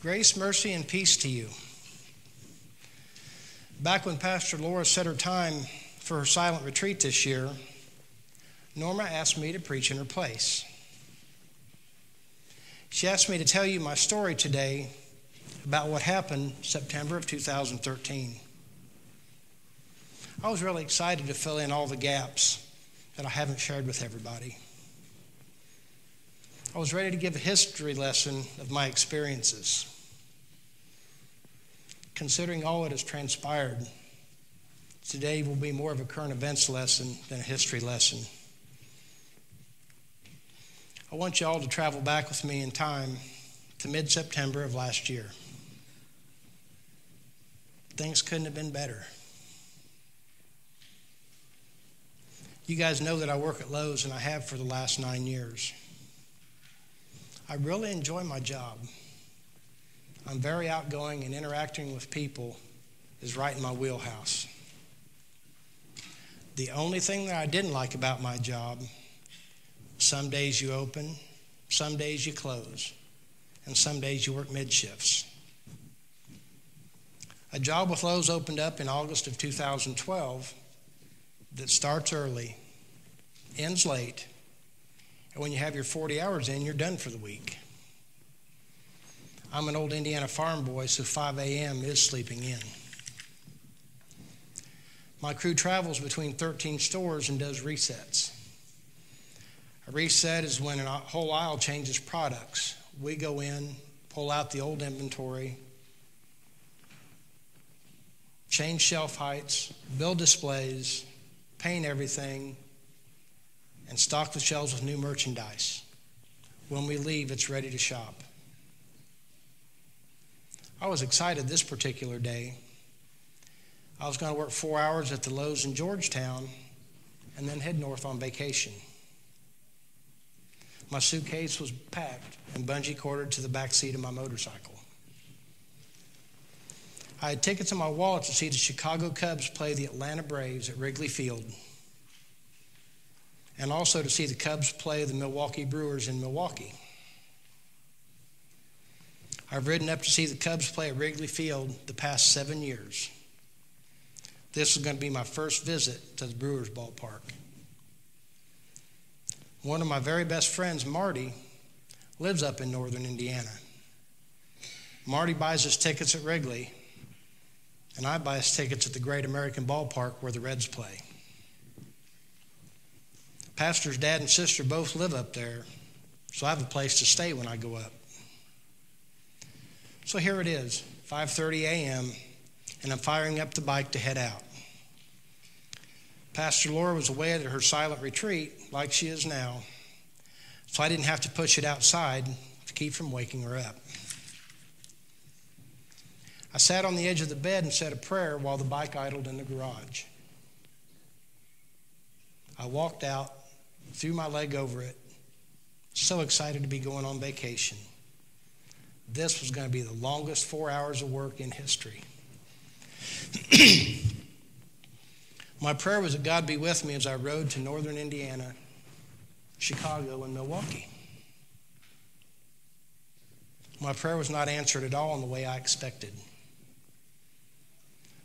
Grace, mercy, and peace to you. Back when Pastor Laura set her time for her silent retreat this year, Norma asked me to preach in her place. She asked me to tell you my story today about what happened September of 2013. I was really excited to fill in all the gaps that I haven't shared with everybody. I was ready to give a history lesson of my experiences. Considering all that has transpired, today will be more of a current events lesson than a history lesson. I want you all to travel back with me in time to mid-September of last year. Things couldn't have been better. You guys know that I work at Lowe's, and I have for the last 9 years. I really enjoy my job. I'm very outgoing, and interacting with people is right in my wheelhouse. The only thing that I didn't like about my job, some days you open, some days you close, and some days you work mid-shifts. A job with Lowe's opened up in August of 2012 that starts early, ends late, and when you have your 40 hours in, you're done for the week. I'm an old Indiana farm boy, so 5 a.m. is sleeping in. My crew travels between 13 stores and does resets. A reset is when a whole aisle changes products. We go in, pull out the old inventory, change shelf heights, build displays, paint everything, and stock the shelves with new merchandise. When we leave, it's ready to shop. I was excited this particular day. I was going to work 4 hours at the Lowe's in Georgetown and then head north on vacation. My suitcase was packed and bungee corded to the back seat of my motorcycle. I had tickets in my wallet to see the Chicago Cubs play the Atlanta Braves at Wrigley Field, and also to see the Cubs play the Milwaukee Brewers in Milwaukee. I've ridden up to see the Cubs play at Wrigley Field the past 7 years. This is going to be my first visit to the Brewers ballpark. One of my very best friends, Marty, lives up in northern Indiana. Marty buys us tickets at Wrigley, and I buy us tickets at the Great American Ballpark where the Reds play. Pastor's dad and sister both live up there, so I have a place to stay when I go up. So here it is, 5:30 a.m., and I'm firing up the bike to head out. Pastor Laura was away at her silent retreat, like she is now, so I didn't have to push it outside to keep from waking her up. I sat on the edge of the bed and said a prayer while the bike idled in the garage. I walked out, threw my leg over it, so excited to be going on vacation. This was going to be the longest 4 hours of work in history. My prayer was that God be with me as I rode to northern Indiana, Chicago, and Milwaukee. My prayer was not answered at all in the way I expected.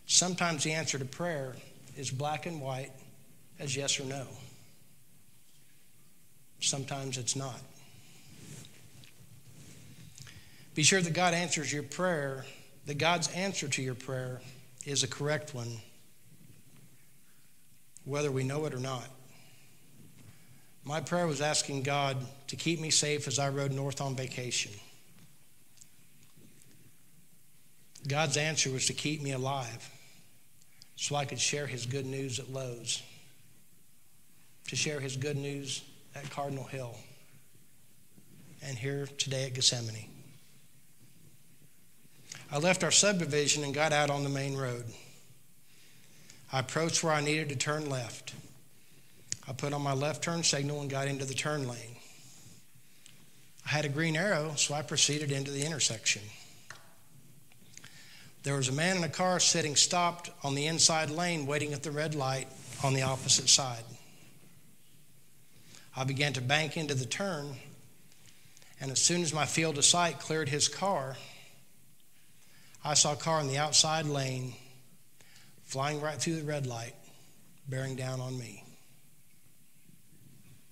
Sometimes the answer to prayer is black and white as yes or no. Sometimes it's not. Be sure that God answers your prayer, that God's answer to your prayer is a correct one, whether we know it or not. My prayer was asking God to keep me safe as I rode north on vacation. God's answer was to keep me alive so I could share his good news at Lowe's, to share his good news at Cardinal Hill, and here today at Gethsemane. I left our subdivision and got out on the main road. I approached where I needed to turn left. I put on my left turn signal and got into the turn lane. I had a green arrow, so I proceeded into the intersection. There was a man in a car sitting stopped on the inside lane waiting at the red light on the opposite side. I began to bank into the turn, and as soon as my field of sight cleared his car, I saw a car in the outside lane flying right through the red light, bearing down on me.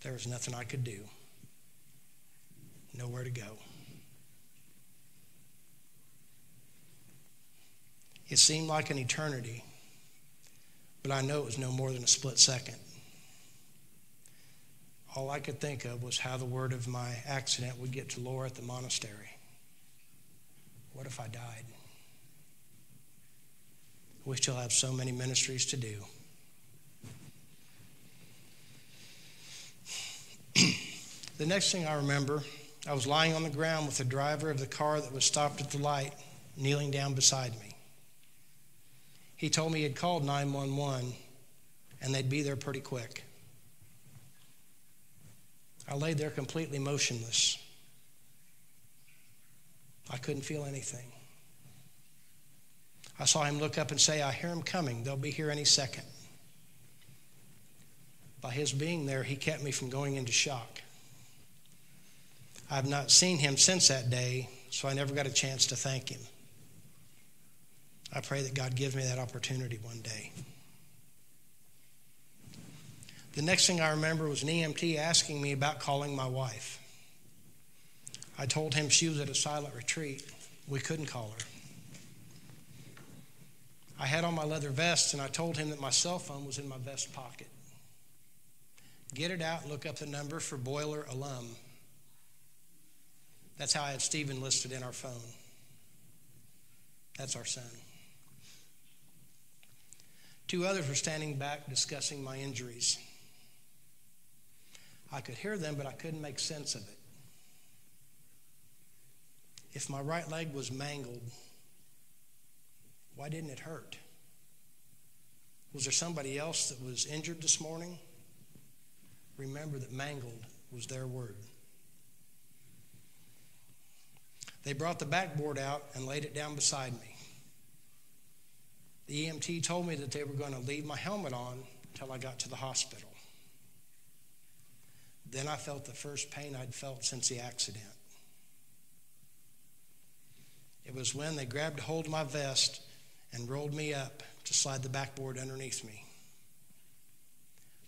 There was nothing I could do. Nowhere to go. It seemed like an eternity, but I know it was no more than a split second. All I could think of was how the word of my accident would get to Laura at the monastery. What if I died? We still have so many ministries to do. The next thing I remember, I was lying on the ground with the driver of the car that was stopped at the light, kneeling down beside me. He told me he had called 911 and they'd be there pretty quick. I lay there completely motionless. I couldn't feel anything. I saw him look up and say, "I hear him coming. They'll be here any second." By his being there, he kept me from going into shock. I've not seen him since that day, so I never got a chance to thank him. I pray that God gives me that opportunity one day. The next thing I remember was an EMT asking me about calling my wife. I told him she was at a silent retreat. We couldn't call her. I had on my leather vest, and I told him that my cell phone was in my vest pocket. Get it out and look up the number for Boiler Alum. That's how I had Stephen listed in our phone. That's our son. 2 others were standing back discussing my injuries. I could hear them, but I couldn't make sense of it. If my right leg was mangled, why didn't it hurt? Was there somebody else that was injured this morning? Remember that mangled was their word. They brought the backboard out and laid it down beside me. The EMT told me that they were going to leave my helmet on until I got to the hospital. Then I felt the first pain I'd felt since the accident. It was when they grabbed a hold of my vest and rolled me up to slide the backboard underneath me.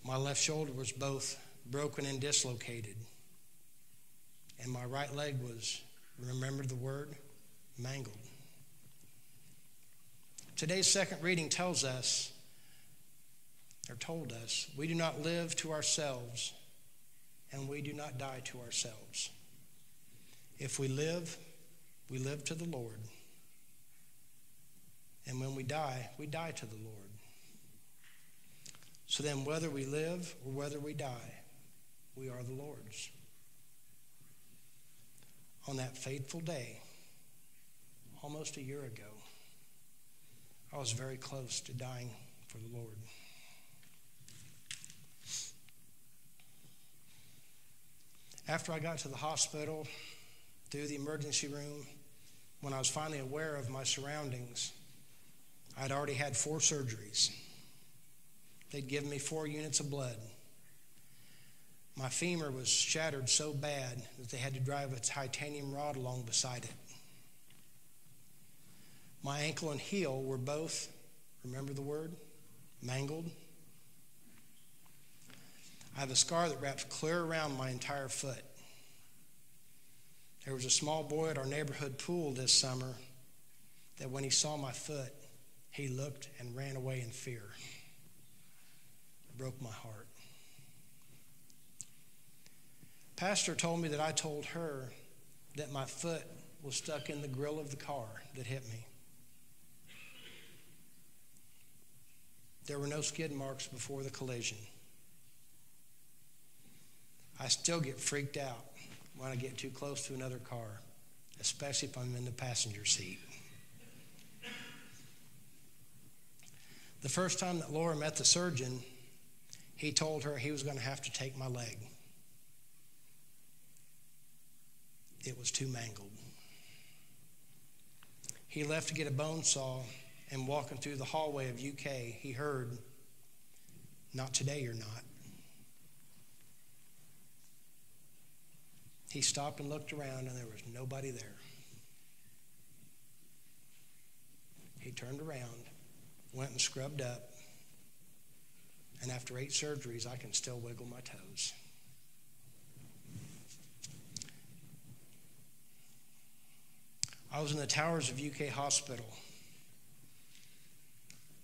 My left shoulder was both broken and dislocated, and my right leg was, remember the word, mangled. Today's second reading tells us, or told us, we do not live to ourselves, and we do not die to ourselves. If we live to the Lord. And when we die to the Lord. So then whether we live or whether we die, we are the Lord's. On that fateful day, almost a year ago, I was very close to dying for the Lord. After I got to the hospital, through the emergency room, when I was finally aware of my surroundings, I'd already had 4 surgeries. They'd given me 4 units of blood. My femur was shattered so bad that they had to drive a titanium rod along beside it. My ankle and heel were both, remember the word, mangled. I have a scar that wraps clear around my entire foot. There was a small boy at our neighborhood pool this summer that when he saw my foot, he looked and ran away in fear. It broke my heart. Pastor told me that I told her that my foot was stuck in the grill of the car that hit me. There were no skid marks before the collision. I still get freaked out when I get too close to another car, especially if I'm in the passenger seat. The first time that Laura met the surgeon, he told her he was going to have to take my leg. It was too mangled. He left to get a bone saw, and walking through the hallway of UK, he heard, "Not today, you're not." He stopped and looked around, and there was nobody there. He turned around, went and scrubbed up, and after 8 surgeries, I can still wiggle my toes. I was in the towers of UK Hospital.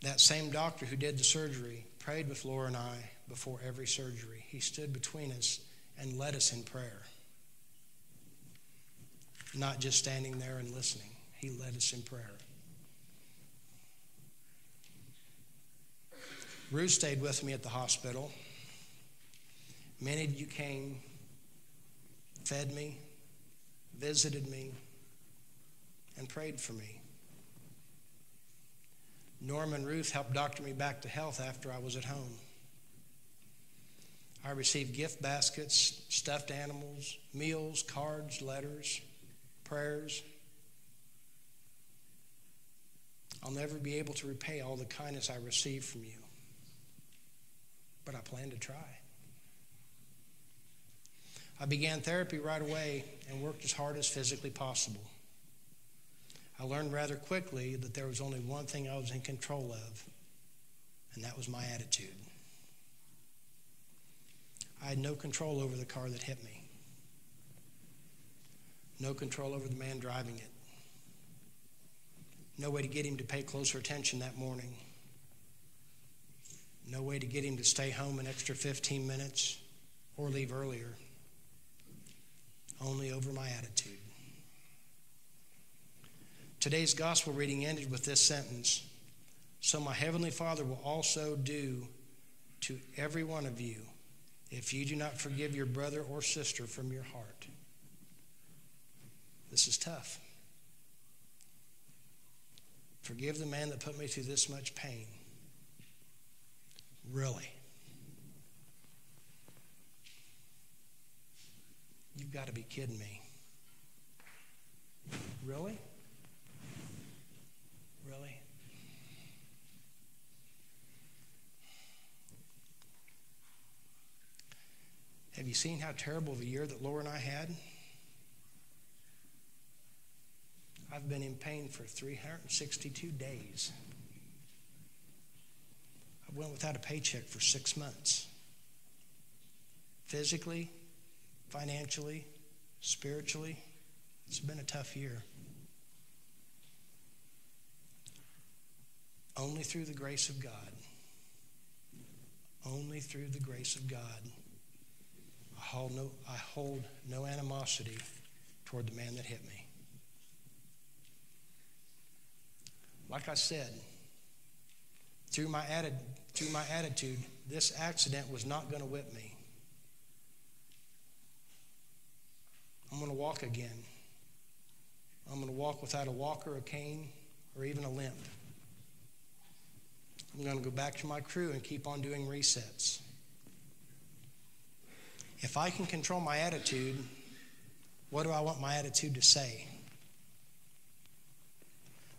That same doctor who did the surgery prayed with Laura and I before every surgery. He stood between us and led us in prayer. Not just standing there and listening. He led us in prayer. Ruth stayed with me at the hospital. Many of you came, fed me, visited me, and prayed for me. Norm and Ruth helped doctor me back to health after I was at home. I received gift baskets, stuffed animals, meals, cards, letters, prayers. I'll never be able to repay all the kindness I received from you, but I plan to try. I began therapy right away and worked as hard as physically possible. I learned rather quickly that there was only one thing I was in control of, and that was my attitude. I had no control over the car that hit me. No control over the man driving it. No way to get him to pay closer attention that morning. No way to get him to stay home an extra 15 minutes or leave earlier. Only over my attitude. Today's gospel reading ended with this sentence: "So my heavenly Father will also do to every one of you if you do not forgive your brother or sister from your heart." This is tough. Forgive the man that put me through this much pain. Really? You've got to be kidding me. Really? Really? Have you seen how terrible of a year that Laura and I had? I've been in pain for 362 days. I went without a paycheck for 6 months. Physically, financially, spiritually, it's been a tough year. Only through the grace of God, only through the grace of God, I hold no animosity toward the man that hit me. Like I said, through my attitude, this accident was not going to whip me. I'm going to walk again. I'm going to walk without a walker, a cane, or even a limp. I'm going to go back to my crew and keep on doing resets. If I can control my attitude, what do I want my attitude to say?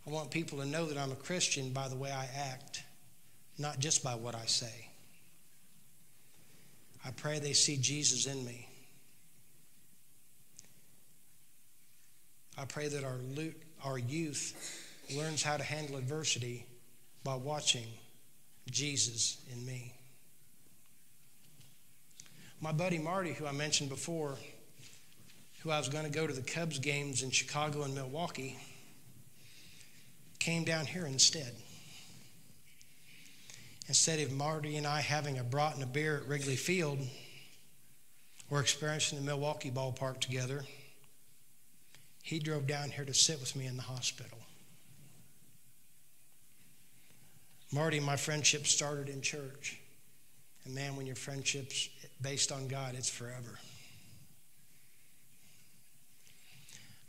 I want people to know that I'm a Christian by the way I act, not just by what I say. I pray they see Jesus in me. I pray that our youth learns how to handle adversity by watching Jesus in me. My buddy Marty, who I mentioned before, who I was going to go to the Cubs games in Chicago and Milwaukee, came down here instead. Instead of Marty and I having a brat and a beer at Wrigley Field or experiencing the Milwaukee ballpark together, he drove down here to sit with me in the hospital. Marty and my friendship started in church. And man, when your friendship's based on God, it's forever.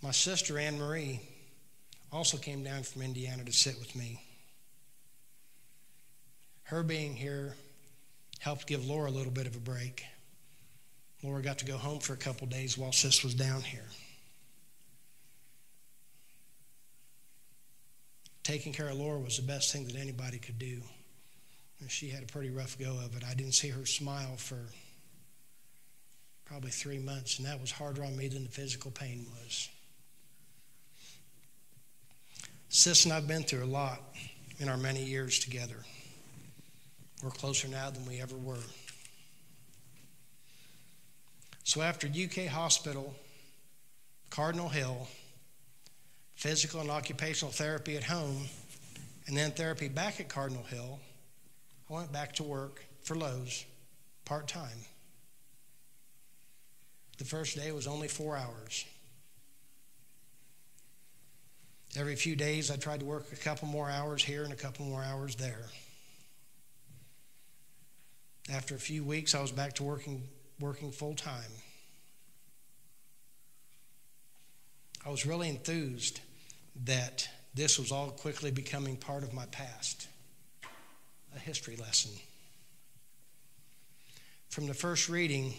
My sister, Anne Marie, also came down from Indiana to sit with me. Her being here helped give Laura a little bit of a break. Laura got to go home for a couple days while Sis was down here. Taking care of Laura was the best thing that anybody could do. And she had a pretty rough go of it. I didn't see her smile for probably 3 months, and that was harder on me than the physical pain was. Sis and I have been through a lot in our many years together. We're closer now than we ever were. So after UK Hospital, Cardinal Hill, physical and occupational therapy at home, and then therapy back at Cardinal Hill, I went back to work for Lowe's part-time. The first day was only 4 hours. Every few days I tried to work a couple more hours here and a couple more hours there. After a few weeks, I was back to working full-time. I was really enthused that this was all quickly becoming part of my past, a history lesson. From the first reading,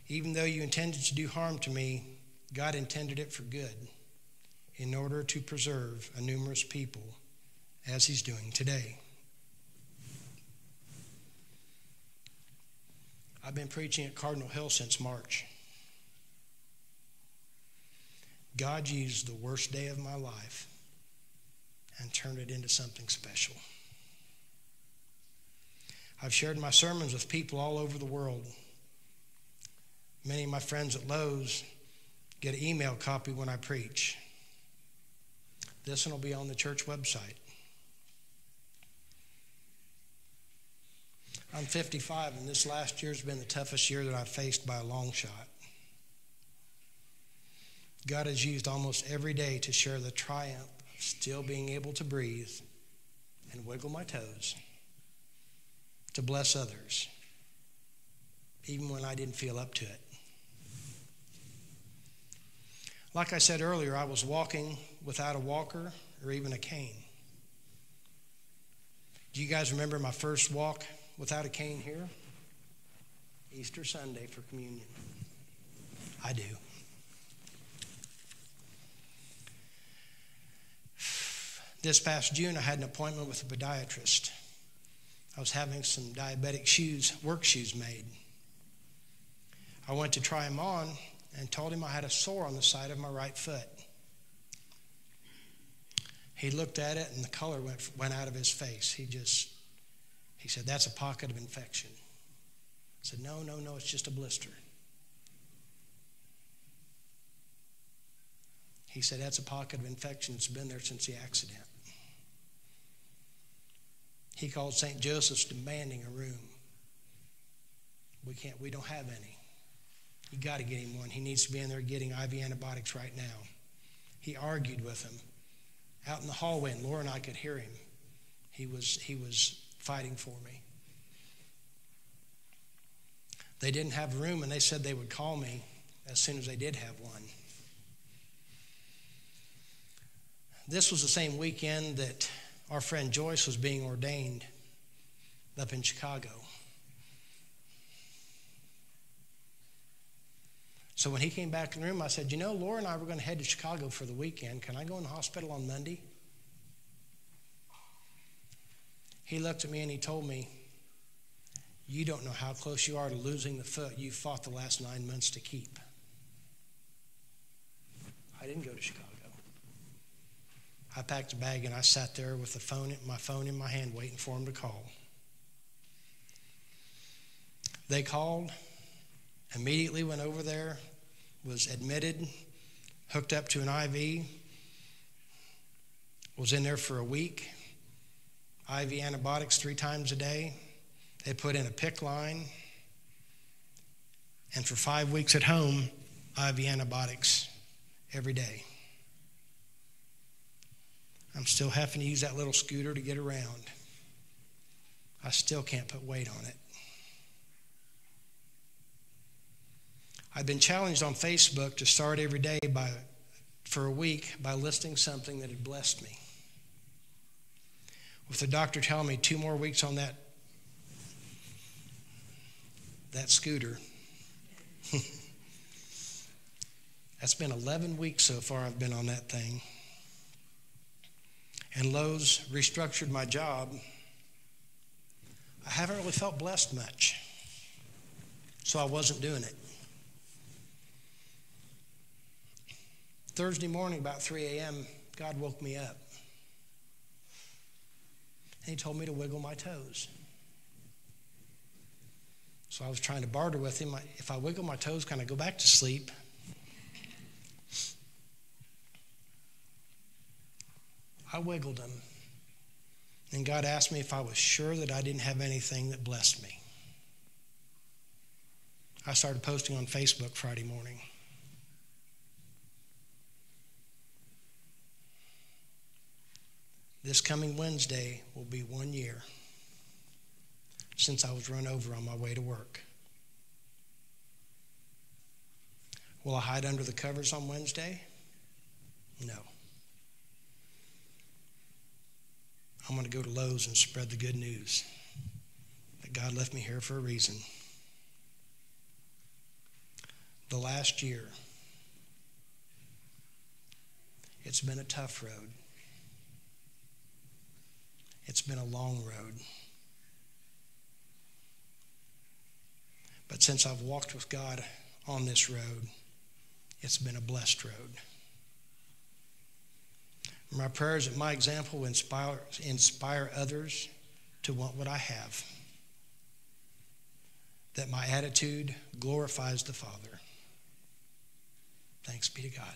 even though you intended to do harm to me, God intended it for good, in order to preserve a numerous people, as he's doing today. I've been preaching at Cardinal Hill since March. God used the worst day of my life and turned it into something special. I've shared my sermons with people all over the world. Many of my friends at Lowe's get an email copy when I preach. This one will be on the church website. I'm 55, and this last year has been the toughest year that I've faced by a long shot. God has used almost every day to share the triumph of still being able to breathe and wiggle my toes, to bless others, even when I didn't feel up to it. Like I said earlier, I was walking without a walker or even a cane. Do you guys remember my first walk without a cane here? Easter Sunday for communion. I do. This past June, I had an appointment with a podiatrist. I was having some diabetic work shoes made. I went to try them on and told him I had a sore on the side of my right foot. He looked at it and the color went out of his face. He said, "That's a pocket of infection." I said, No, it's just a blister. He said, "That's a pocket of infection. It's been there since the accident." He called St. Joseph's demanding a room. We don't have any. You got to get him one. He needs to be in there getting IV antibiotics right now. He argued with him out in the hallway, and Laura and I could hear him. He was fighting for me. They didn't have a room, and they said they would call me as soon as they did have one. This was the same weekend that our friend Joyce was being ordained up in Chicago. So when he came back in the room, I said, Laura and I were going to head to Chicago for the weekend. Can I go in the hospital on Monday? He looked at me and he told me, "You don't know how close you are to losing the foot you fought the last 9 months to keep." I didn't go to Chicago. I packed a bag and I sat there with my phone in my hand waiting for him to call. They called, immediately went over there, was admitted, hooked up to an IV, was in there for a week, IV antibiotics 3 times a day. They put in a PICC line, and for 5 weeks at home, IV antibiotics every day. I'm still having to use that little scooter to get around. I still can't put weight on it. I've been challenged on Facebook to start every day for a week by listing something that had blessed me. With the doctor telling me 2 more weeks on that scooter. That's been 11 weeks so far I've been on that thing. And Lowe's restructured my job. I haven't really felt blessed much, so I wasn't doing it. Thursday morning, about 3 a.m., God woke me up. And he told me to wiggle my toes. So I was trying to barter with him. If I wiggle my toes, can I go back to sleep? I wiggled them. And God asked me if I was sure that I didn't have anything that blessed me. I started posting on Facebook Friday morning. This coming Wednesday will be 1 year since I was run over on my way to work. Will I hide under the covers on Wednesday? No. I'm going to go to Lowe's and spread the good news that God left me here for a reason. The last year, it's been a tough road. It's been a long road. But since I've walked with God on this road, it's been a blessed road. My prayer is that my example will inspire others to want what I have. That my attitude glorifies the Father. Thanks be to God.